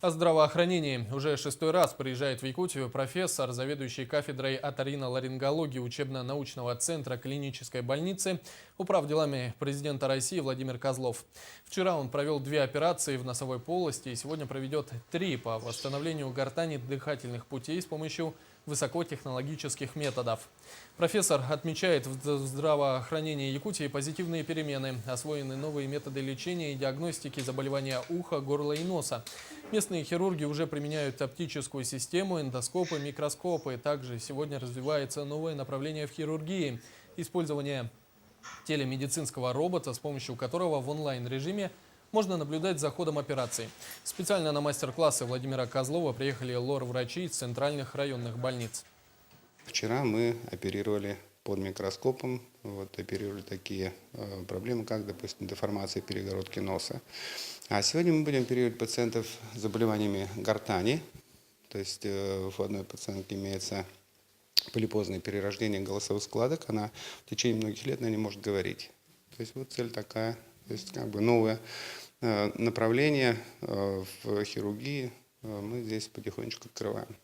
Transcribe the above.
О здравоохранении. Уже шестой раз приезжает в Якутию профессор, заведующий кафедрой оториноларингологии учебно-научного центра клинической больницы, управ делами президента России Владимир Козлов. Вчера он провел 2 операции в носовой полости и сегодня проведет 3 по восстановлению гортани дыхательных путей с помощью высокотехнологических методов. Профессор отмечает в здравоохранении Якутии позитивные перемены. Освоены новые методы лечения и диагностики заболевания уха, горла и носа. Местные хирурги уже применяют оптическую систему, эндоскопы, микроскопы. Также сегодня развивается новое направление в хирургии – использование телемедицинского робота, с помощью которого в онлайн-режиме можно наблюдать за ходом операций. Специально на мастер-классы Владимира Козлова приехали лор-врачи из центральных районных больниц. Вчера мы оперировали под микроскопом, оперировали такие проблемы, как, допустим, деформация перегородки носа. А сегодня мы будем оперировать пациентов с заболеваниями гортани, то есть у одной пациентки имеется полипозное перерождение голосовых складок, она в течение многих лет не может говорить. То есть вот цель такая, то есть как бы новое направление в хирургии мы здесь потихонечку открываем.